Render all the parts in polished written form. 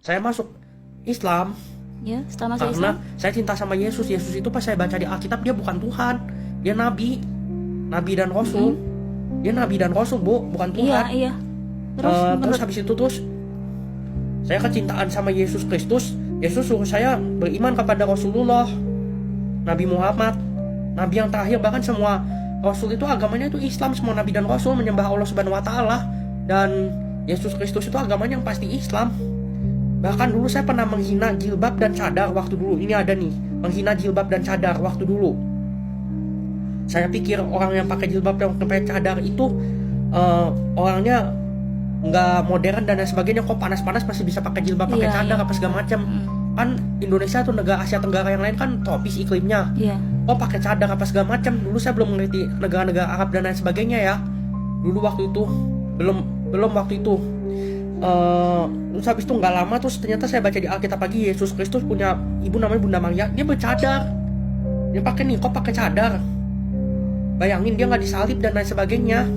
saya masuk Islam Ya, setelah masuk karena Islam. saya cinta sama Yesus. Yesus itu pas saya baca di Alkitab dia bukan Tuhan, dia nabi, nabi dan rasul. Dia nabi dan rasul, Bu, bukan Tuhan. Iya. Terus habis itu saya kecintaan sama Yesus Kristus. Yesus suruh saya beriman kepada Rasulullah, Nabi Muhammad, nabi yang terakhir. Bahkan semua rasul itu agamanya itu Islam. Semua nabi dan rasul menyembah Allah Subhanahu wa taala, dan Yesus Kristus itu agamanya yang pasti Islam. Bahkan dulu saya pernah menghina jilbab dan cadar waktu dulu. Ini ada nih, menghina jilbab dan cadar waktu dulu. Saya pikir orang yang pakai jilbab dan pakai cadar itu orangnya nggak modern dan lain sebagainya. Kok panas-panas masih bisa pakai jilbab, pakai cadar apa segala macam. Kan Indonesia atau negara Asia Tenggara yang lain kan tropis iklimnya. Oh, pakai cadar apa segala macam. Dulu saya belum mengerti negara-negara Arab dan lain sebagainya ya. Dulu waktu itu belum waktu itu. Terus habis itu nggak lama terus ternyata saya baca di Alkitab lagi, Yesus Kristus punya ibu namanya Bunda Maria. Dia bercadar, dia pakai nih, kok pakai cadar. Bayangin, dia nggak disalib dan lain sebagainya,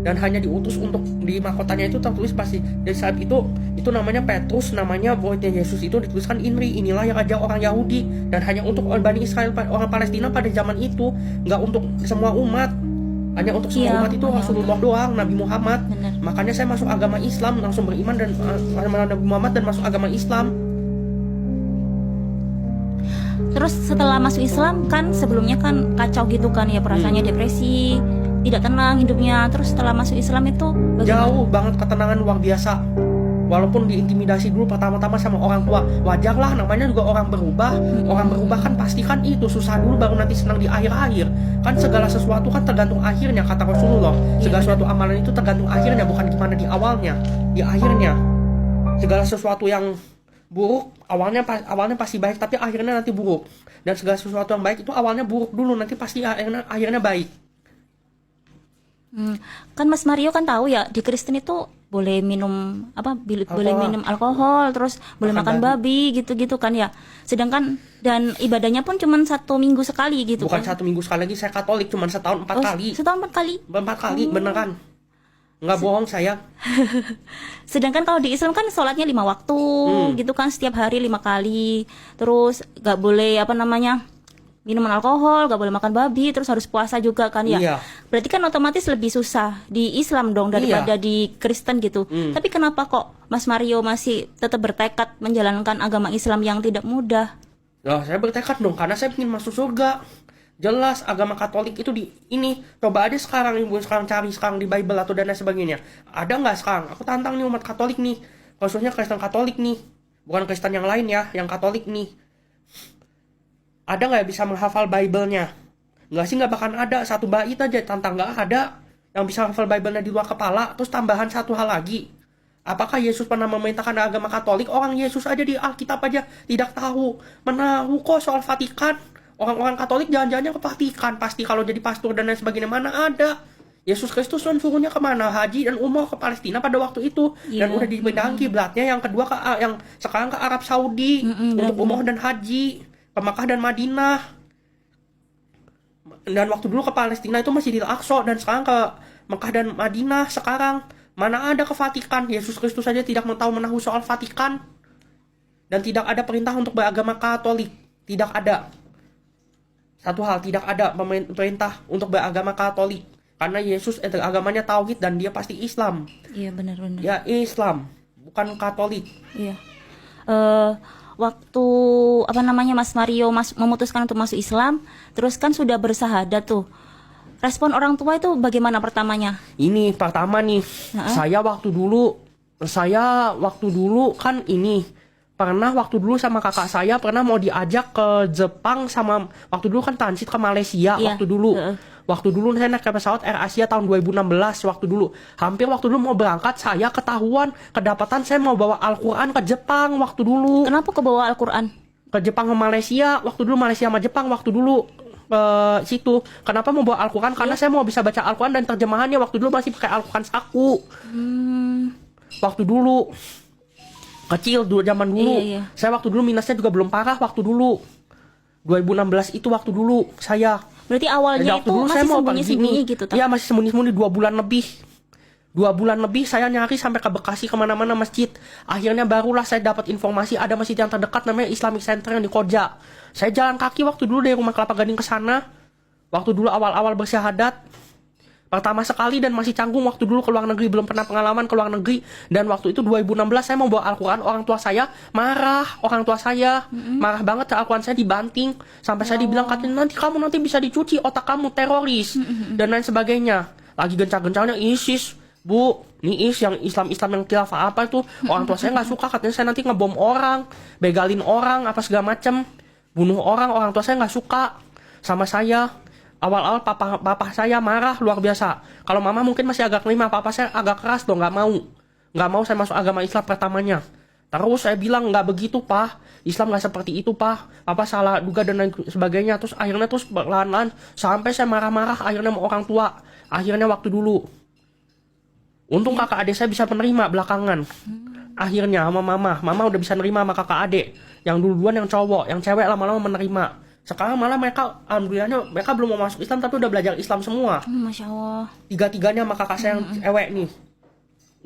dan hanya diutus untuk di mahkotanya itu tertulis pasti dari saat itu namanya Petrus, namanya muridnya Yesus itu dituliskan INRI, inilah yang raja orang Yahudi, dan hanya untuk Bani Israel, orang Palestina pada zaman itu, nggak untuk semua umat. Hanya untuk semua umat itu Rasulullah doang, Nabi Muhammad. Makanya saya masuk agama Islam, langsung beriman dan Nabi Muhammad dan masuk agama Islam. Terus setelah masuk Islam kan sebelumnya kan kacau gitu kan ya, perasaannya depresi, tidak tenang hidupnya. Terus setelah masuk Islam itu bagaimana? Jauh banget ketenangan, luar biasa. Walaupun diintimidasi dulu pertama-tama sama orang tua, wajar lah, namanya juga orang berubah. Orang berubah kan pasti kan itu susah dulu baru nanti senang di akhir-akhir. Kan segala sesuatu kan tergantung akhirnya, kata Rasulullah. Segala sesuatu amalan itu tergantung akhirnya, bukan gimana di awalnya, di akhirnya. Segala sesuatu yang buruk awalnya pasti baik, tapi akhirnya nanti buruk. Dan segala sesuatu yang baik itu awalnya buruk dulu, nanti pasti akhirnya baik. Kan Mas Mario kan tahu ya, di Kristen itu boleh minum boleh minum alkohol, terus boleh makan babi gitu-gitu kan ya. Sedangkan dan ibadahnya pun cuma 1 minggu sekali gitu. Bukan kan? 1 minggu sekali lagi, saya Katolik cuma setahun 4 kali. Setahun 4 kali. 4 kali beneran. Nggak bohong saya. Sedangkan kalau di Islam kan sholatnya 5 waktu gitu kan, setiap hari 5 kali. Terus nggak boleh minuman alkohol, gak boleh makan babi, terus harus puasa juga kan ya. Iya. Berarti kan otomatis lebih susah di Islam dong daripada di Kristen gitu. Tapi kenapa kok Mas Mario masih tetap bertekad menjalankan agama Islam yang tidak mudah? Nah, saya bertekad dong karena saya ingin masuk surga. Jelas agama Katolik itu coba aja sekarang ibu cari sekarang di Bible atau dan lain sebagainya. Ada nggak sekarang? Aku tantang nih umat Katolik nih, khususnya Kristen Katolik nih, bukan Kristen yang lain ya, yang Katolik nih. Ada nggak bisa menghafal Bible-nya? Nggak sih, nggak bakal ada. Satu bait aja, tantang nggak ada yang bisa hafal Bible-nya di luar kepala. Terus tambahan satu hal lagi. Apakah Yesus pernah memerintahkan agama Katolik? Orang Yesus aja di Alkitab aja tidak tahu. Menahu kok soal Vatikan. Orang-orang Katolik jalan-jalannya ke Vatikan. Pasti kalau jadi pastor dan lain sebagainya, mana ada. Yesus Kristus kan suruhnya kemana? Haji dan umroh ke Palestina pada waktu itu. Dan udah dipindahin kiblatnya yang kedua yang sekarang ke Arab Saudi. Untuk umroh dan haji. Ke Makkah dan Madinah. Dan waktu dulu ke Palestina itu masih di Al-Aqsa, dan sekarang ke Makkah dan Madinah. Sekarang mana ada ke Vatikan? Yesus Kristus saja tidak tahu menahu soal Vatikan. Dan tidak ada perintah untuk beragama Katolik. Tidak ada. Satu hal, tidak ada perintah untuk beragama Katolik. Karena Yesus agamanya tauhid dan dia pasti Islam. Iya, benar-benar. Ya, Islam, bukan Katolik. Iya. Waktu Mas Mario memutuskan untuk masuk Islam, terus kan sudah bersahadat tuh. Respon orang tua itu bagaimana pertamanya? Ini pertama nih, saya waktu dulu kan pernah waktu dulu sama kakak saya pernah mau diajak ke Jepang sama waktu dulu kan transit ke Malaysia. Waktu dulu saya naik ke pesawat Air Asia tahun 2016 waktu dulu. Hampir waktu dulu mau berangkat saya kedapatan saya mau bawa Al-Quran ke Jepang waktu dulu. Kenapa kebawa Al-Quran? Ke Jepang ke Malaysia, waktu dulu Malaysia sama Jepang waktu dulu situ. Kenapa mau bawa Al-Quran? Karena saya mau bisa baca Al-Quran dan terjemahannya waktu dulu masih pakai Al-Quran saku. Waktu dulu kecil zaman dulu. Iya. Saya waktu dulu minusnya juga belum parah waktu dulu. 2016 itu waktu dulu saya. Berarti awalnya itu masih sembunyi-sembunyi gitu. Iya, masih sembunyi-sembunyi 2 bulan lebih. 2 bulan lebih saya nyari sampai ke Bekasi kemana-mana masjid. Akhirnya barulah saya dapat informasi ada masjid yang terdekat namanya Islamic Center yang di Koja. Saya jalan kaki waktu dulu dari rumah Kelapa Gading ke sana. Waktu dulu awal-awal bersyahadat. Pertama sekali dan masih canggung waktu dulu ke luar negeri, belum pernah pengalaman ke luar negeri. Dan waktu itu 2016 saya mau bawa Al-Quran, orang tua saya marah, marah banget, Al-Quran saya dibanting. Sampai saya dibilang, katanya nanti bisa dicuci, otak kamu teroris, dan lain sebagainya. Lagi gencar-gencarnya ISIS, Bu, nih yang Islam yang khilafah apa itu, orang tua saya nggak suka, katanya saya nanti ngebom orang, begalin orang, apa segala macem, bunuh orang tua saya nggak suka sama saya. Awal-awal papa saya marah luar biasa. Kalau mama mungkin masih agak terima, papa saya agak keras dong, nggak mau saya masuk agama Islam pertamanya. Terus saya bilang nggak begitu pak, Islam nggak seperti itu pak, papa salah duga dan lain sebagainya. Terus akhirnya perlahan-lahan sampai saya marah-marah akhirnya sama orang tua. Akhirnya waktu dulu, untung kakak adik saya bisa menerima belakangan. Akhirnya sama mama udah bisa nerima sama kakak adik. Yang duluan yang cowok, yang cewek lama-lama menerima. Sekarang malah mereka, alhamdulillahnya mereka belum mau masuk Islam tapi udah belajar Islam semua. Masya Allah. 3-tiganya sama kakak saya yang cewek nih.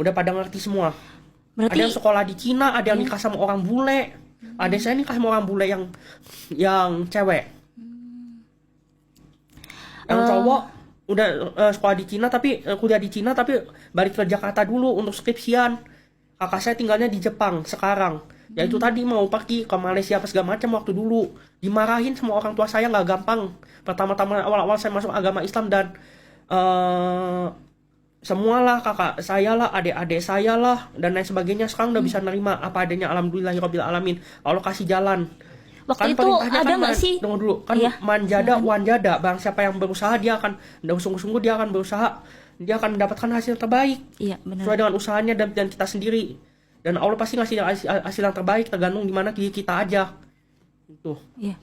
Udah pada ngerti semua. Berarti Ada yang sekolah di Cina, ada yang nikah sama orang bule. Ada saya nikah sama orang bule yang cewek. Yang cowok udah sekolah di Cina tapi kuliah di Cina tapi balik ke Jakarta dulu untuk skripsian. Kakak saya tinggalnya di Jepang sekarang. Ya itu tadi mau pergi ke Malaysia apa segala macam waktu dulu. Dimarahin sama orang tua saya nggak gampang. Pertama-tama awal-awal saya masuk agama Islam dan semualah kakak saya lah, adik-adik saya lah dan lain sebagainya sekarang udah bisa nerima apa adanya, alhamdulillahirabbil alamin. Allah kasih jalan. waktu Kan itu perintahnya ada kan nggak sih? tunggu dulu kan Iya. manjada wanjada, bang siapa yang berusaha dia akan sungguh-sungguh dia akan berusaha, dia akan mendapatkan hasil terbaik Iya benar. sesuai dengan usahanya dan kita sendiri. Dan Allah pasti ngasih hasil yang terbaik tergantung gimana diri kita aja. Itu. Iya.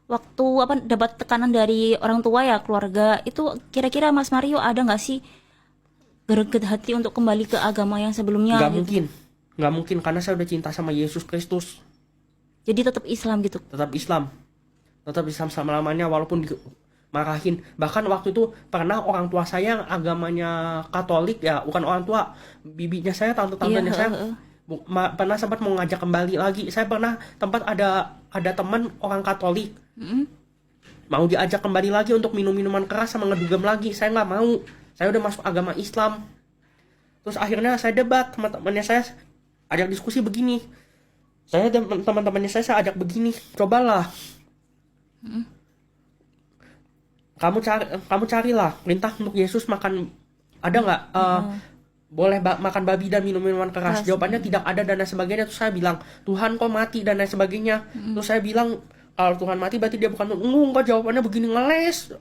Waktu dapat tekanan dari orang tua ya, keluarga itu, kira-kira Mas Mario ada nggak sih greget hati untuk kembali ke agama yang sebelumnya? Nggak mungkin karena saya udah cinta sama Yesus Kristus. Jadi tetap Islam gitu. Tetap Islam selama-lamanya walaupun marahin. Bahkan waktu itu pernah orang tua saya yang agamanya Katolik ya, bukan orang tua, bibinya saya, tante-tantenya saya pernah sempat mau ngajak kembali lagi. Saya pernah tempat ada teman orang Katolik mau diajak kembali lagi untuk minum minuman keras sama ngedugem lagi. Saya nggak mau, saya udah masuk agama Islam. Terus akhirnya saya debat teman-temannya, saya ajak diskusi begini, saya dan teman-temannya saya ajak begini, cobalah kamu carilah perintah untuk Yesus makan, ada nggak boleh makan babi dan minum minuman keras? Jawabannya tidak ada dan lain sebagainya. Terus saya bilang Tuhan kok mati dan lain sebagainya. Terus saya bilang kalau Tuhan mati berarti dia bukan kok jawabannya begini, ngeles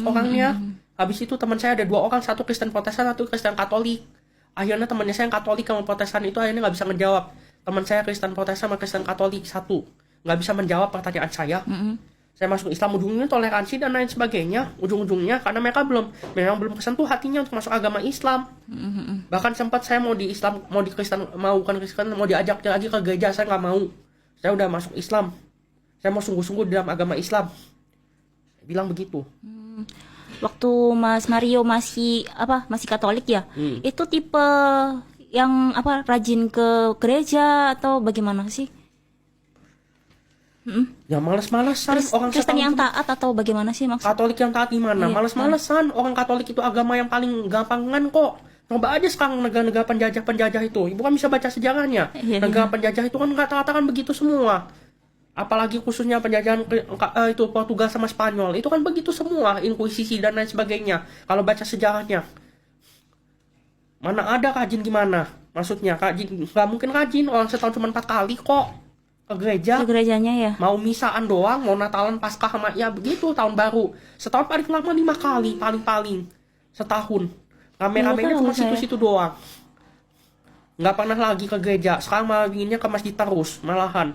orangnya. Habis itu teman saya ada 2 orang, satu Kristen Protestan, satu Kristen Katolik. Akhirnya temannya saya yang Katolik sama Protestan itu akhirnya nggak bisa menjawab. Teman saya Kristen Protestan sama Kristen Katolik satu nggak bisa menjawab pertanyaan saya. Saya masuk Islam ujungnya toleransi dan lain sebagainya, ujung-ujungnya karena memang belum kesentuh hatinya untuk masuk agama Islam. Bahkan sempat saya mau di Islam, mau di Kristen, bukan Kristen, mau diajak lagi ke gereja, saya nggak mau. Saya udah masuk Islam, saya mau sungguh-sungguh di dalam agama Islam. Saya bilang begitu. Waktu Mas Mario masih Katolik ya, itu tipe yang rajin ke gereja atau bagaimana sih? Ya males-malesan orang Kristen yang taat atau bagaimana sih maksudnya? Katolik yang taat gimana? Males-malesan. Orang Katolik itu agama yang paling gampangan kok. Coba aja sekarang negara-negara penjajah itu, ibu kan bisa baca sejarahnya. Negara penjajah itu kan rata-rata kan begitu semua. Apalagi khususnya penjajahan itu Portugal sama Spanyol, itu kan begitu semua, inkuisisi dan lain sebagainya. Kalau baca sejarahnya, mana ada rajin gimana? Maksudnya rajin, nggak mungkin rajin. Orang setahun cuma 4 kali kok ke gerejanya ya. Mau misaan doang, mau Natalan, Paskah sama ya begitu, tahun baru. Setahun paling lama 5 kali paling setahun. Rame-ramenya cuma situ-situ doang. Nggak pernah lagi ke gereja. Sekarang malah inginnya ke masjid terus malahan.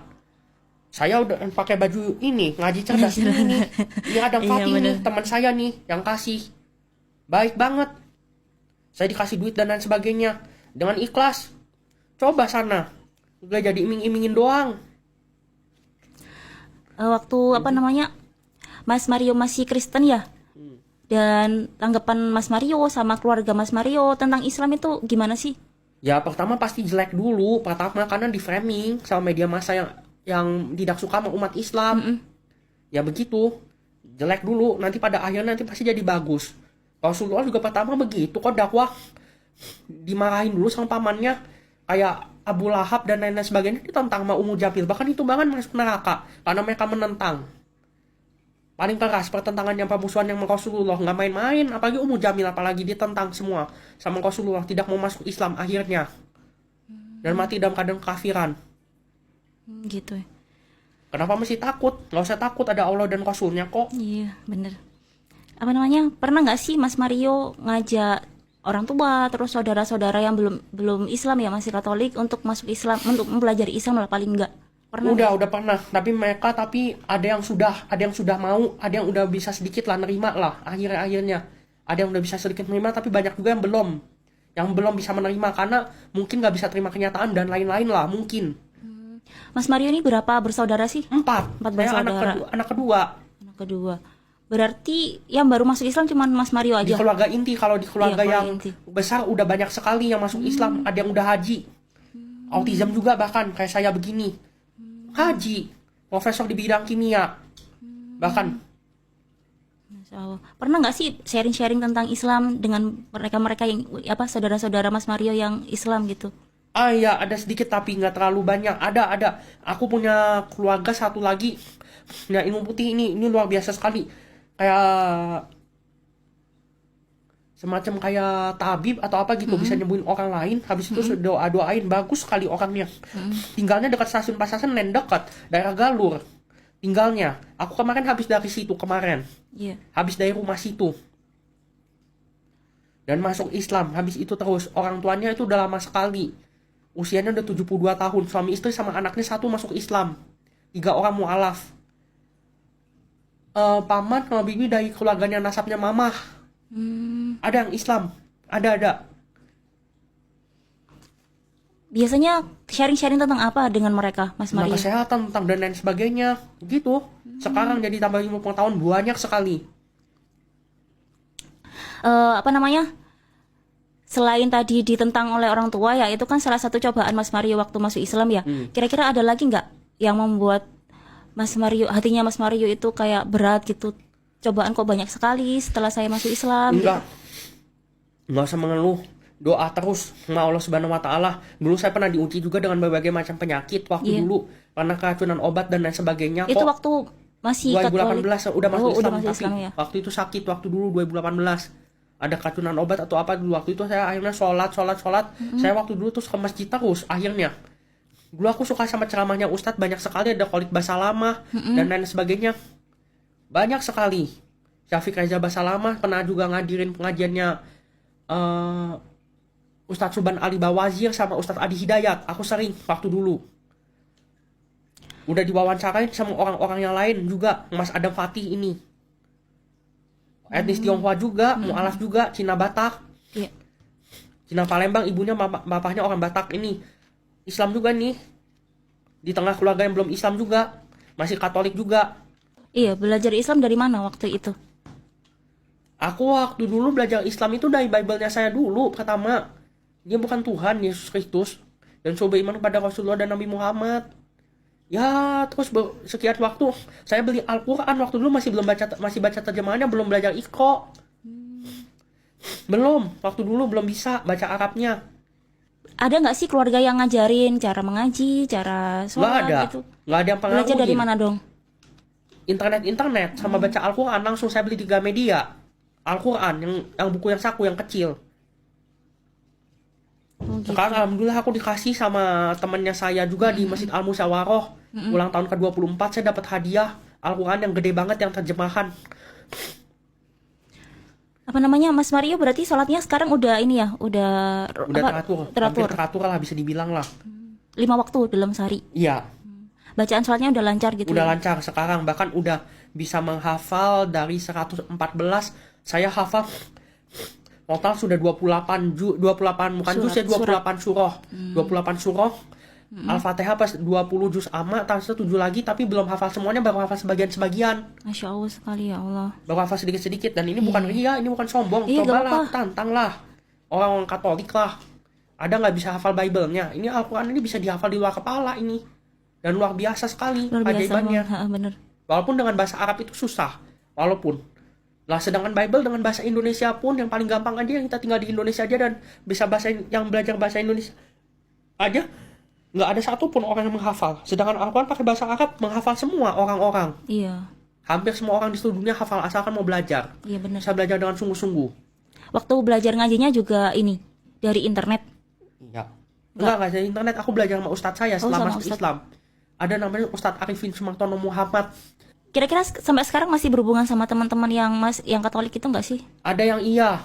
Saya udah pakai baju ini, ngaji cerdas ini. Ini ada Fatih nih, teman saya nih yang kasih. Baik banget. Saya dikasih duit dan lain sebagainya dengan ikhlas. Coba sana. Udah jadi iming-imingin doang. Waktu Mas Mario masih Kristen ya, Dan tanggapan Mas Mario sama keluarga Mas Mario tentang Islam itu gimana sih? Ya pertama pasti jelek dulu, pertama karena di framing sama media massa yang tidak suka sama umat Islam. Ya begitu, jelek dulu, nanti pada akhirnya nanti pasti jadi bagus. Rasulullah juga pertama begitu kok, dakwah dimarahin dulu sama pamannya, kayak Abu Lahab dan lain-lain sebagainya ditentang sama Ummu Jamil, bahkan itu bahkan masuk neraka karena mereka menentang. Paling keras pertentangan yang permusuhan yang Rasulullah, nggak main-main, apalagi Ummu Jamil, apalagi ditentang semua sama Rasulullah, tidak mau masuk Islam akhirnya dan mati dalam keadaan kafiran. Gitu ya. Kenapa mesti takut? Nggak usah takut, ada Allah dan Rasulnya kok. Iya, bener. Apa namanya? Pernah nggak sih Mas Mario ngajak orang tua terus saudara-saudara yang belum Islam ya, masih Katolik, untuk masuk Islam, untuk mempelajari Islam lah paling nggak? Pernah Udah pernah. Tapi ada yang sudah mau, ada yang udah bisa sedikit lah nerima lah akhirnya. Ada yang udah bisa sedikit menerima, tapi banyak juga yang belum bisa menerima karena mungkin nggak bisa terima kenyataan dan lain-lain lah mungkin. Mas Mario ini berapa bersaudara sih? 4 Empat Saya bersaudara. anak kedua. Anak kedua. Berarti yang baru masuk Islam cuma Mas Mario Di aja. keluarga inti, kalau di keluarga Iya, yang inti. besar udah banyak sekali yang masuk Islam. Ada yang udah haji. Autism juga bahkan kayak saya begini. Haji, profesor di bidang kimia. Bahkan Masya Allah. Pernah nggak sih sharing-sharing tentang Islam dengan mereka-mereka yang saudara-saudara Mas Mario yang Islam gitu? ya ada sedikit tapi nggak terlalu banyak. Ada. Aku punya keluarga satu lagi. Nah, ilmu putih ini luar biasa sekali. Kayak semacam kayak tabib atau apa gitu, bisa nyembuhin orang lain, habis itu doain, bagus sekali orangnya. Tinggalnya dekat stasiun Pasar Senen, dekat daerah Galur tinggalnya. Aku kemarin habis dari situ kemarin, Iya. habis dari rumah situ, dan masuk Islam. Habis itu terus orang tuanya itu udah lama sekali, usianya udah 72 tahun, suami istri sama anaknya satu masuk Islam, 3 orang mu'alaf. Paman sama bibi dari keluarganya nasabnya mamah. Ada yang Islam, ada. Biasanya sharing-sharing tentang apa dengan mereka, Mas Tentang Mario? kesehatan, tentang dan lain sebagainya, gitu. Sekarang jadi tambah 50 tahun banyak sekali. Apa namanya? Selain tadi ditentang oleh orang tua ya, itu kan salah satu cobaan Mas Mario waktu masuk Islam ya. Kira-kira ada lagi nggak yang membuat hatinya Mas Mario itu kayak berat gitu? Cobaan kok banyak sekali setelah saya masuk Islam. Nggak usah mengeluh, doa terus sama Allah Subhanahu Wa Taala. Dulu saya pernah diuji juga dengan berbagai macam penyakit waktu dulu, karena keracunan obat dan lain sebagainya. Itu waktu masih 2018 udah masuk Islam, udah masuk tapi Islam ya. waktu itu sakit, waktu dulu 2018 ada keracunan obat atau apa dulu. Waktu itu saya akhirnya sholat. Saya waktu dulu terus ke masjid terus akhirnya. Dulu aku suka sama ceramahnya Ustadz, banyak sekali ada Khalid Basalamah dan lain sebagainya. Banyak sekali. Syafiq Reza Basalamah pernah juga ngadirin pengajiannya Ustadz Suban Ali Bawazir sama Ustadz Adi Hidayat. Aku sering waktu dulu. Udah diwawancarain sama orang-orang yang lain juga. Mas Adam Fatih ini. Etnis Tionghoa juga, mu'alaf juga, Cina Batak. Iya. Cina Palembang, ibunya bapaknya orang Batak ini. Islam juga nih. Di tengah keluarga yang belum Islam juga. Masih Katolik juga. Iya, belajar Islam dari mana waktu itu? Aku waktu dulu belajar Islam itu dari Bible-nya saya dulu. Pertama, dia bukan Tuhan, Yesus Kristus. Dan coba iman kepada Rasulullah dan Nabi Muhammad. Ya, terus sekian waktu saya beli Al-Quran. Waktu dulu masih baca terjemahannya, belum belajar Iqra. Belum, waktu dulu belum bisa baca Arabnya. Ada nggak sih keluarga yang ngajarin cara mengaji, cara sholat gitu? Nggak ada yang pengaruhin. Belajar dari mana dong? Internet sama baca Al-Quran. Langsung saya beli di Gramedia Al-Quran yang buku yang saku yang kecil. Gitu. Sekarang alhamdulillah aku dikasih sama temannya saya juga di Masjid Al-Musyawarah. Ulang tahun ke-24 saya dapat hadiah Al-Quran yang gede banget yang terjemahan. Apa namanya, Mas Mario berarti sholatnya sekarang udah ini ya, udah Hampir teratur lah, bisa dibilang lah. 5 waktu dalam sehari. Iya. Bacaan sholatnya udah lancar gitu. Udah ya? lancar sekarang, bahkan udah bisa menghafal dari 114. Saya hafal total sudah 28 bukan juz ya, 28 surah. 28 surah Al-Fatihah pas 20 juz amma, tas 7 lagi, tapi belum hafal semuanya, baru hafal sebagian-sebagian. Masya Allah sekali ya Allah. Baru hafal sedikit-sedikit, dan ini bukan ria, ini bukan sombong. Iya, gak Cobalah, apa-apa. tantanglah. Orang Katolik lah. Ada nggak bisa hafal Bible-nya? Ini Al-Quran ini bisa dihafal di luar kepala ini. Dan luar biasa sekali Luar biasa keajaibannya. banget. Bener. Walaupun dengan bahasa Arab itu susah. Walaupun. Lah sedangkan Bible dengan bahasa Indonesia pun yang paling gampang aja, yang kita tinggal di Indonesia aja dan bisa yang belajar bahasa Indonesia aja, nggak ada satupun orang yang menghafal. Sedangkan Al-Quran pakai bahasa Arab menghafal semua orang-orang. Iya. Hampir semua orang di seluruh dunia hafal asalkan mau belajar. Iya bener. Bisa belajar dengan sungguh-sungguh. Waktu belajar ngajinya juga ini dari internet. Iya. Enggak dari internet. Aku belajar sama ustadz saya setelah sama masuk ustadz. Islam. Ada namanya Ustadz Arifin Sumartono Muhammad. Kira-kira sampai sekarang masih berhubungan sama teman-teman yang Katolik itu nggak sih? Ada yang iya.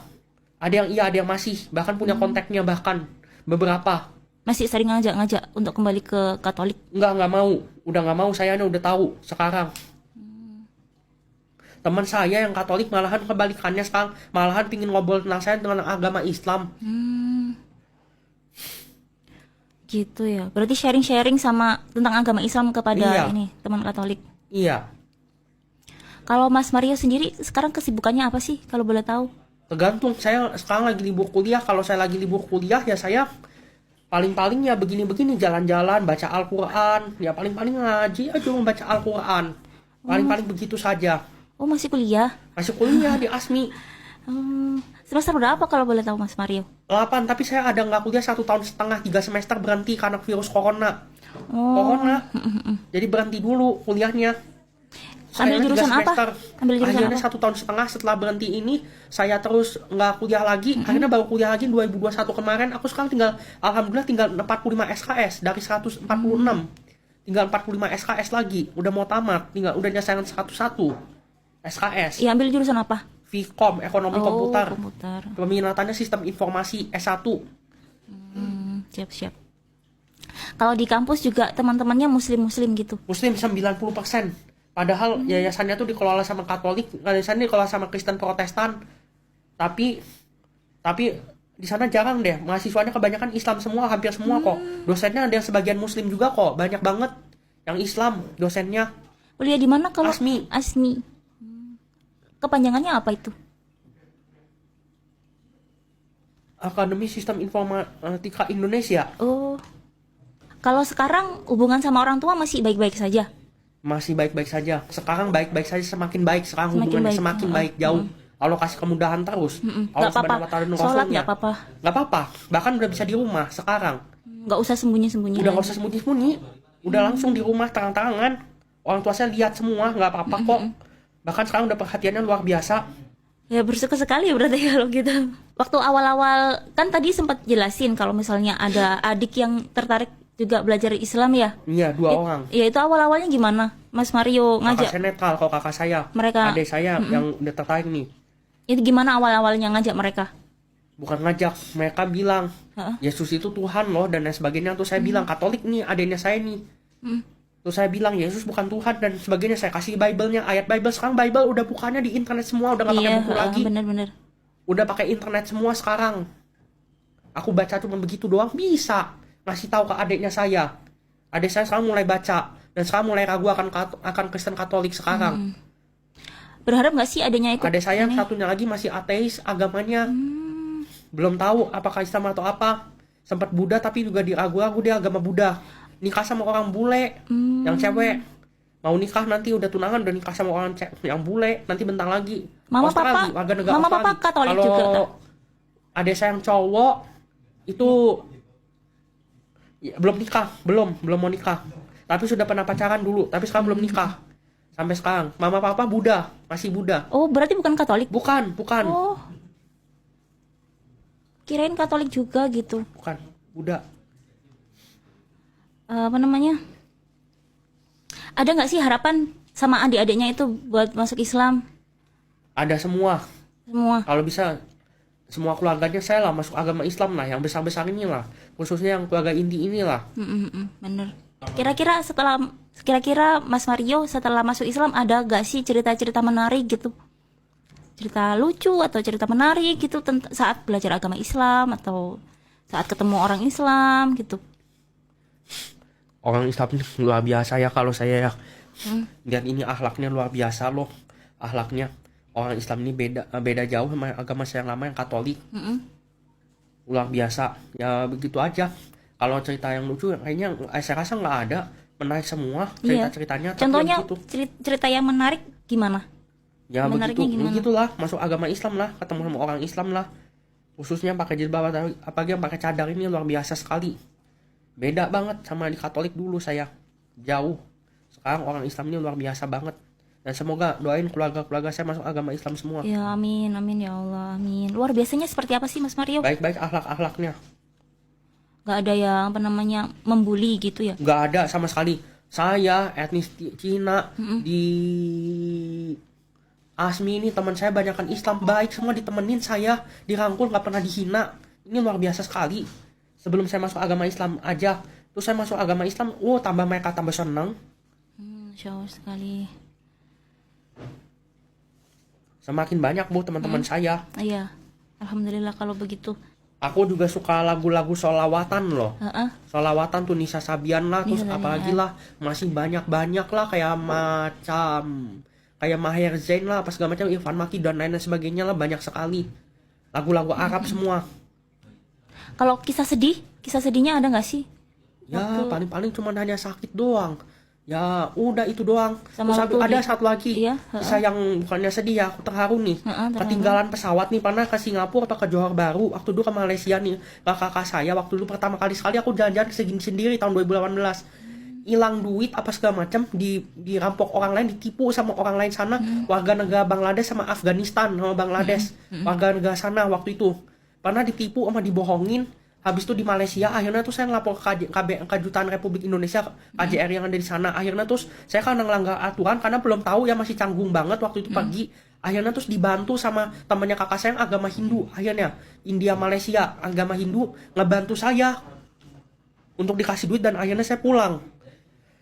Ada yang masih. Bahkan punya kontaknya bahkan. Beberapa. Masih sering ngajak-ngajak untuk kembali ke Katolik. Nggak mau. Udah nggak mau, saya udah tahu sekarang. Teman saya yang Katolik malahan kebalikannya sekarang. Malahan pingin ngobrol tentang saya dengan agama Islam. Gitu ya. Berarti sharing-sharing sama tentang agama Islam kepada Iya. ini teman Katolik. Iya. Kalau Mas Mario sendiri sekarang kesibukannya apa sih kalau boleh tahu? Tergantung, saya sekarang lagi libur kuliah. Kalau saya lagi libur kuliah ya saya paling-paling ya begini-begini, jalan-jalan, baca Al-Quran. Ya paling-paling ngaji aja, membaca Al-Quran. Paling-paling begitu saja. Oh masih kuliah? Masih kuliah di ASMI. Semester berapa kalau boleh tahu Mas Mario? 8, tapi saya ada nggak kuliah 1,5 tahun, 3 semester berhenti karena virus corona. Oh. Corona. Jadi berhenti dulu kuliahnya. Ambil Saya jurusan 3 apa? semester. Ambil jurusan Akhirnya apa? 1,5 tahun setelah berhenti ini, saya terus nggak kuliah lagi. Akhirnya baru kuliah lagi 2021 kemarin. Aku sekarang alhamdulillah tinggal 45 SKS dari 146. Tinggal 45 SKS lagi. Udah mau tamat, udah nyelesain 101 SKS. Iya ambil jurusan apa? Vkom, ekonomi komputer. Komputer. Peminatannya sistem informasi S1. Siap-siap. Kalau di kampus juga teman-temannya muslim-muslim gitu. Muslim 90%. Padahal yayasannya tuh dikelola sama Katolik, yayasannya dikelola sama Kristen Protestan. Tapi di sana jarang deh. Mahasiswanya kebanyakan Islam semua, hampir semua kok. Dosennya ada yang sebagian Muslim juga kok, banyak banget yang Islam dosennya. Kuliah di mana kalau? ASMI. ASMI. Kepanjangannya apa itu? Akademi Sistem Informatika Indonesia. Oh. Kalau sekarang hubungan sama orang tua masih baik-baik saja. Masih baik-baik saja. Sekarang baik-baik saja, semakin baik. Sekarang Semakin hubungannya baik. semakin baik jauh. Allah kasih kemudahan terus. Nggak Allah apa-apa. Subhanahu wa Ta'ala dan Sholat Rasulnya. nggak apa-apa. Nggak apa-apa. Bahkan udah bisa di rumah sekarang. Nggak usah sembunyi-sembunyi. Udah lagi. nggak usah sembunyi-sembunyi. Udah langsung di rumah terang-terangan. Orang tua saya lihat semua, nggak apa-apa kok. Bahkan sekarang udah perhatiannya luar biasa. Ya bersyukur sekali berarti kalau gitu. Waktu awal-awal kan tadi sempat jelasin kalau misalnya ada adik yang tertarik juga belajar Islam ya. Iya, 2 orang. Ya itu awal-awalnya gimana? Mas Mario Kakak ngajak saya netral, kalau kakak saya. mereka. Adik saya yang udah tertarik nih. Itu gimana awal-awalnya ngajak mereka? Bukan ngajak, mereka bilang Heeh. Yesus itu Tuhan loh dan lain sebagainya. Terus saya bilang Katolik nih, adiknya saya nih. Terus saya bilang Yesus bukan Tuhan dan sebagainya. Saya kasih Bible-nya, ayat Bible. Sekarang Bible udah bukannya di internet semua, udah nggak pakai Iya, buku lagi. bener-bener. Udah pakai internet semua sekarang. Aku baca cuma begitu doang bisa ngasih tahu ke adiknya saya. Adik saya sekarang mulai baca dan sekarang mulai ragu akan Kristen Katolik sekarang. Berharap nggak sih adanya ikut? Adik saya satunya lagi masih ateis, agamanya belum tahu apakah Islam atau apa. Sempat Buddha tapi juga diragu-ragu dia agama Buddha. Nikah sama orang bule yang cewek. Mau nikah nanti udah tunangan udah nikah sama orang yang bule, nanti bentar lagi. Mama Australia, papa, warga negara mama Australia. papa Katolik Kalau juga, Kak? adik saya yang cowok itu ya, belum nikah, belum mau nikah. Tapi sudah pernah pacaran dulu, tapi sekarang belum nikah. Sampai sekarang. Mama papa Buddha, masih Buddha. Oh berarti bukan Katolik? Bukan. Oh. Kirain Katolik juga gitu. Bukan, Buddha. Apa namanya? Ada nggak sih harapan sama adik-adiknya itu buat masuk Islam Ada semua. semua? Kalau bisa semua keluarganya saya lah masuk agama Islam lah, yang besar-besar inilah. Khususnya yang keluarga inti inilah. Bener. Kira-kira Mas Mario setelah masuk Islam ada gak sih cerita-cerita menarik gitu? Cerita lucu atau cerita menarik gitu saat belajar agama Islam atau saat ketemu orang Islam gitu? Orang Islam ini luar biasa ya kalau saya ya. Lihat ini akhlaknya luar biasa loh. Akhlaknya. Orang Islam ini beda jauh sama agama saya yang lama yang Katolik. Luar biasa. Ya begitu aja. Kalau cerita yang lucu kayaknya saya rasa nggak ada. Menarik semua cerita-ceritanya. Contohnya gitu. cerita yang menarik gimana? Ya Menariknya begitu, gimana? begitulah masuk agama Islam lah, ketemu sama orang Islam lah. Khususnya pakai jilbab apalagi yang pakai cadar ini luar biasa sekali. Beda banget sama di Katolik dulu saya. Jauh. Sekarang orang Islam ini luar biasa banget. Dan semoga doain keluarga-keluarga saya masuk agama Islam semua. Ya amin, amin ya Allah, amin. Luar biasanya seperti apa sih Mas Mario? Baik-baik akhlak-akhlaknya. Gak ada yang apa namanya membuli gitu ya? Nggak ada sama sekali. Saya etnis Cina di Asmi ini teman saya banyakkan Islam, baik semua ditemenin saya, dirangkul, nggak pernah dihina. Ini luar biasa sekali. Sebelum saya masuk agama Islam aja, terus saya masuk agama Islam, tambah mereka tambah senang. Masya Allah sekali. Semakin banyak bu teman-teman saya. Iya, alhamdulillah kalau begitu. Aku juga suka lagu-lagu sholawatan loh. Sholawatan tuh Nisa Sabian lah, terus Nisa apalagi Sabian. lah masih banyak lah kayak macam kayak Maher Zain lah, apa segala macam, Irfan Maki dan lain sebagainya lah, banyak sekali lagu-lagu Arab semua. Kalau kisah sedihnya ada nggak sih? Ya paling-paling cuma hanya sakit doang. Ya udah itu doang. Sama Terus waktu ada satu lagi Iya, kisah yang bukannya sedih ya, aku terharu nih. terharu. Ketinggalan pesawat nih, pernah ke Singapura atau ke Johor Baru, waktu dulu ke Malaysia nih, kakak saya waktu dulu pertama kali sekali aku jalan-jalan sendiri tahun 2018. Hilang duit apa segala macam, dirampok orang lain, ditipu sama orang lain sana, warga negara Bangladesh sama Afghanistan sama Bangladesh, warga negara sana waktu itu pernah ditipu sama dibohongin. Habis itu di Malaysia akhirnya tuh saya ngelapor ke Kedutaan Republik Indonesia, KJR yang ada di sana. Akhirnya terus saya karena ngelanggar aturan karena belum tahu ya, masih canggung banget waktu itu pagi. Akhirnya terus dibantu sama temannya kakak saya yang agama Hindu. Akhirnya India Malaysia agama Hindu ngebantu saya untuk dikasih duit dan akhirnya saya pulang.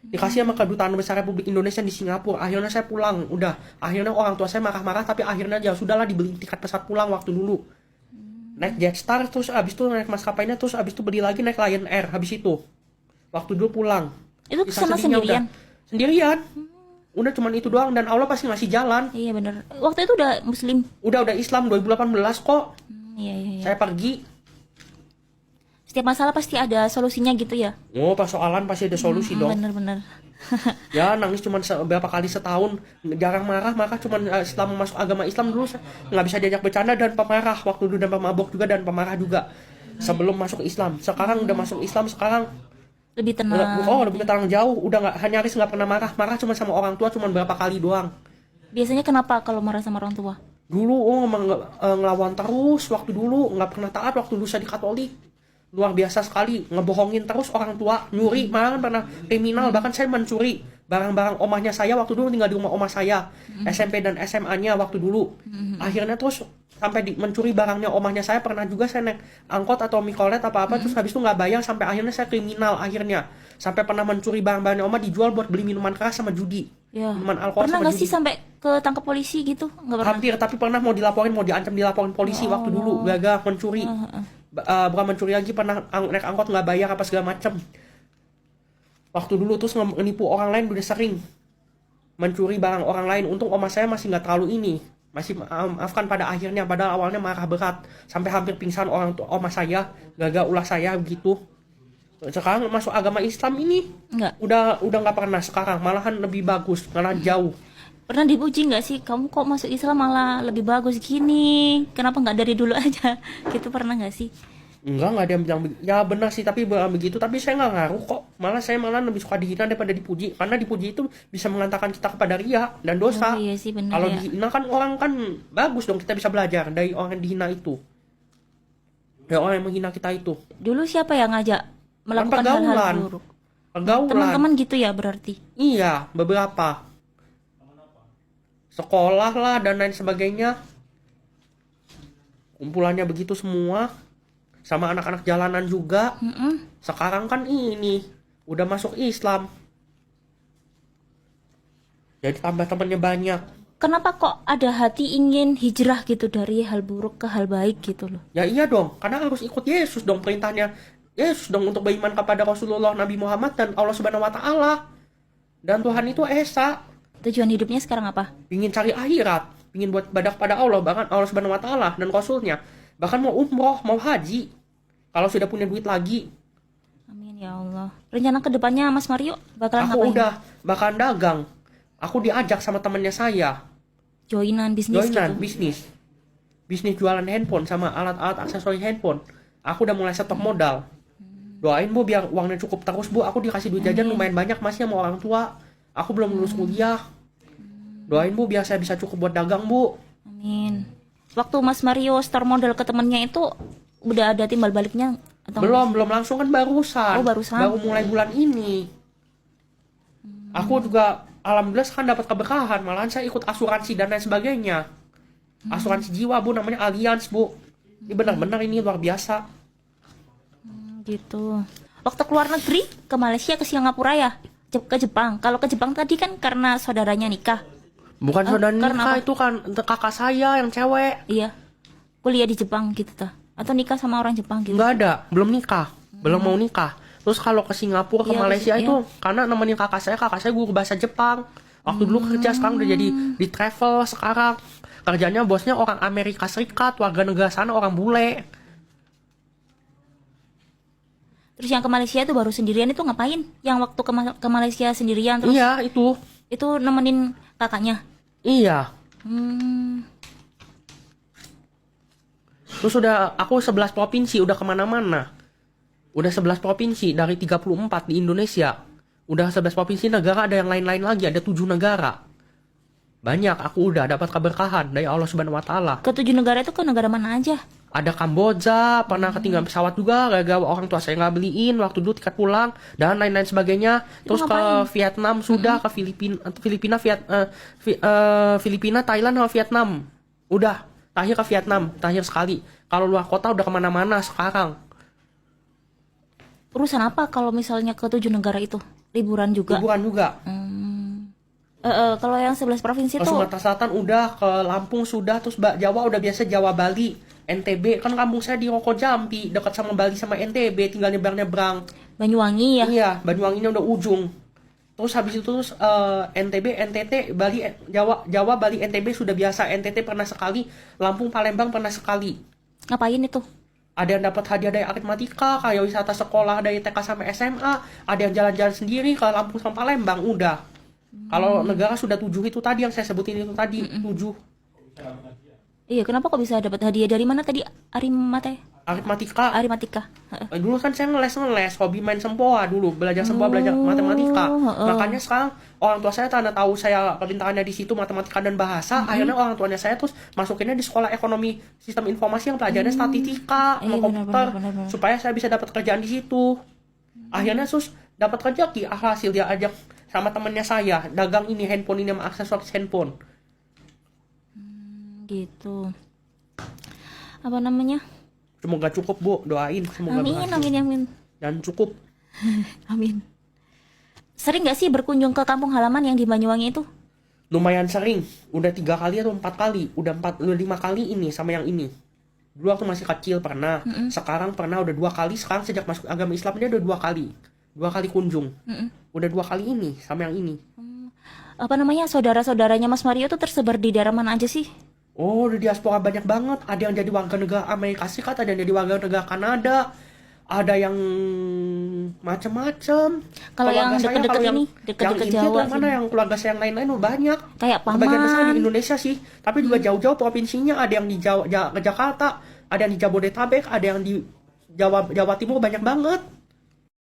Dikasih sama Kedutaan Besar Republik Indonesia di Singapura. Akhirnya saya pulang. Udah, akhirnya orang tua saya marah-marah, tapi akhirnya ya sudahlah, dibeli tiket pesawat pulang waktu dulu. Naik Jetstar, terus abis itu naik maskapainya, terus abis itu beli lagi naik Lion Air. Habis itu waktu dulu pulang. Itu Kisah kesana sedihnya sendirian? Sendirian. Udah cuman itu doang, dan Allah pasti ngasih jalan. Iya benar. Waktu itu udah Muslim? Udah Islam 2018 kok. Iya. Saya pergi. Setiap masalah pasti ada solusinya gitu ya? Persoalan pasti ada solusi dong. Bener. Ya nangis cuma beberapa kali setahun, jarang marah cuma setelah masuk agama Islam dulu nggak bisa diajak bercanda dan pemarah waktu dulu, dan pemabok juga dan pemarah juga sebelum masuk Islam. Sekarang udah masuk Islam, sekarang Lebih tenang. lebih tenang jauh, udah nyaris nggak pernah marah cuma sama orang tua, cuma beberapa kali doang. Biasanya kenapa kalau marah sama orang tua? Dulu ngelawan terus, waktu dulu nggak pernah taat, waktu dulu saya di Katolik. Luar biasa sekali, ngebohongin terus orang tua, nyuri, malah pernah kriminal, bahkan saya mencuri barang-barang omahnya saya waktu dulu, tinggal di rumah omah saya, SMP dan SMA-nya waktu dulu. Akhirnya terus sampai mencuri barangnya omahnya saya, pernah juga saya naik angkot atau mikrolet apa-apa, terus habis itu nggak bayar, sampai akhirnya saya kriminal akhirnya. Sampai pernah mencuri barang-barangnya omah, dijual buat beli minuman keras sama judi. Ya. Minuman alkohol Pernah sama nggak sih judi. sampai ketangkap polisi gitu? Nggak pernah. Hampir, tapi pernah mau diancam dilaporin polisi waktu dulu, gagal mencuri. Bukan mencuri lagi, pernah naik angkot nggak bayar apa segala macem. Waktu dulu terus menipu orang lain, udah sering mencuri barang orang lain. Untung oma saya masih nggak terlalu ini, masih maafkan pada akhirnya, padahal awalnya marah berat sampai hampir pingsan orang tua oma saya, gagal ulah saya begitu. Sekarang masuk agama Islam ini Nggak. udah nggak pernah, sekarang malahan lebih bagus, malah jauh. Pernah dipuji nggak sih, kamu kok masuk Islam malah lebih bagus gini? Kenapa nggak dari dulu aja? Gitu pernah nggak sih? Enggak ada yang bilang ya benar sih, tapi begitu, tapi saya nggak ngaruh kok. Saya malah lebih suka dihina daripada dipuji, karena dipuji itu bisa mengantarkan kita kepada ria dan dosa. Oh, iya sih, benar Kalau ya. dihina kan orang kan bagus dong, kita bisa belajar dari orang yang dihina itu, dari orang yang menghina kita itu. Dulu siapa yang ngajak melakukan pergaulan. hal-hal buruk? Pergaulan. Teman-teman gitu ya berarti? Iya, beberapa. Sekolah lah dan lain sebagainya. Kumpulannya begitu semua. Sama anak-anak jalanan juga. Sekarang kan ini udah masuk Islam, jadi tambah temannya banyak. Kenapa kok ada hati ingin hijrah gitu dari hal buruk ke hal baik gitu loh? Ya iya dong, karena harus ikut Yesus dong perintahnya. Yesus dong untuk beriman kepada Rasulullah Nabi Muhammad dan Allah Subhanahu wa taala. Dan Tuhan itu esa, Tujuan hidupnya sekarang apa? ingin cari akhirat, ingin buat ibadah kepada Allah, bahkan Allah Subhanahu wa taala dan Rasulnya. Bahkan mau umroh, mau haji. Kalau sudah punya duit lagi. Amin ya Allah. Rencana kedepannya Mas Mario bakalan Aku ngapain? udah bakalan dagang. Aku diajak sama temannya saya. Joinan bisnis Joinan gitu. bisnis jualan handphone sama alat-alat aksesoris handphone. Aku udah mulai setok modal. Doain Bu biar uangnya cukup terus Bu. Aku dikasih duit jajan lumayan banyak masih sama orang tua. Aku belum lulus kuliah. Doain Bu biar saya bisa cukup buat dagang Bu. Amin. Waktu Mas Mario store modal ke temennya itu udah ada timbal baliknya atau Belum langsung kan barusan. Oh, barusan. Baru mulai bulan ini. Aku juga alhamdulillah sekarang dapat keberkahan. Malahan saya ikut asuransi dan lain sebagainya. Asuransi jiwa Bu namanya Allianz Bu. Ini benar-benar ini luar biasa. gitu. Waktu keluar negeri ke Malaysia, ke Singapura ya, ke Jepang. Kalau ke Jepang tadi kan karena saudaranya nikah. Bukan saudara karena nikah apa? itu kan kakak saya yang cewek. Iya. Kuliah di Jepang gitu ta. Atau nikah sama orang Jepang gitu. Enggak ada, belum nikah, belum mau nikah. Terus kalau ke Singapura, ke Iya, Malaysia iya. itu karena nemenin kakak saya guru bahasa Jepang. Waktu dulu kerja, sekarang udah jadi di travel sekarang. Kerjanya bosnya orang Amerika Serikat, warga negara sana orang bule. Terus yang ke Malaysia itu baru sendirian itu ngapain? Yang waktu ke Malaysia sendirian terus Iya, itu. nemenin kakaknya. Iya. Hmm, Terus udah aku 11 provinsi udah kemana-mana. Udah 11 provinsi dari 34 di Indonesia. Udah 11 provinsi negara, ada yang lain-lain lagi, ada 7 negara. Banyak aku udah dapat keberkahan dari Allah Subhanahu wa taala. ke 7 negara itu ke negara mana aja? Ada Kamboja, pernah ketinggalan pesawat juga, gara-gara orang tua saya nggak beliin waktu dulu tiket pulang dan lain-lain sebagainya. Terus ke ngapain? Vietnam sudah, ke Filipina, Thailand sama Vietnam. Udah, terakhir ke Vietnam, terakhir sekali. Kalau luar kota udah kemana-mana sekarang. Urusan apa kalau misalnya ke 7 negara itu? Liburan juga. Liburan juga. Kalau yang 11 provinsi Ke tuh Sumatera Selatan udah, ke Lampung sudah, terus Jawa udah biasa Jawa Bali, NTB. Kan kampung saya di Roko Jampi, dekat sama Bali sama NTB, tinggal nyebrang-nyebrang. Banyuwangi ya. Iya, Banyuwanginya udah ujung. Terus habis itu terus NTB, NTT, Bali, Jawa, Bali, NTB sudah biasa. NTT pernah sekali, Lampung, Palembang pernah sekali. Ngapain itu? Ada yang dapat hadiah dari aritmatika, kayak wisata sekolah dari TK sampai SMA. Ada yang jalan-jalan sendiri ke Lampung sama Palembang, udah. Kalau negara sudah 7 itu tadi yang saya sebutin itu tadi, 7. Iya, kenapa kok bisa dapat hadiah dari mana tadi? Aritmatika. Arimatika. Dulu kan saya ngeles, hobi main sempoa dulu, belajar sempoa, belajar matematika. Makanya sekarang orang tua saya karena tahu saya kepintarannya di situ matematika dan bahasa, akhirnya orang tuanya saya terus masukinnya di sekolah ekonomi sistem informasi yang pelajarannya statistika, sama Iya, komputer, benar. supaya saya bisa dapat kerjaan di situ. Akhirnya terus dapat kerja hasil dia ajak sama temennya saya dagang ini handphone ini sama aksesoris handphone. Gitu. Apa namanya? Semoga cukup Bu, doain semoga Amin, berhasil. amin. Dan cukup. Amin. Sering nggak sih berkunjung ke kampung halaman yang di Banyuwangi itu? Lumayan sering, udah 3 kali atau 4 kali, udah 5 kali ini sama yang ini. Dulu waktu masih kecil pernah, sekarang pernah udah 2 kali, sekarang sejak masuk agama Islam dia udah 2 kali. 2 kali kunjung. Udah 2 kali ini sama yang ini. Apa namanya, saudara-saudaranya Mas Mario tuh tersebar di daerah mana aja sih? Oh, di diaspora banyak banget. Ada yang jadi warga negara Amerika Serikat, ada yang jadi warga negara Kanada, ada yang macem-macem. Kalau Keluarga yang saya, deket-deket kalau ini, yang deket-deket inti Jawa tuh yang mana sini. yang keluarga saya yang lain-lain udah banyak. Kayak Sebagian besar paman. di Indonesia sih, tapi juga jauh-jauh provinsinya. Ada yang di Jakarta, ada yang di Jabodetabek, ada yang di Jawa Timur, banyak banget.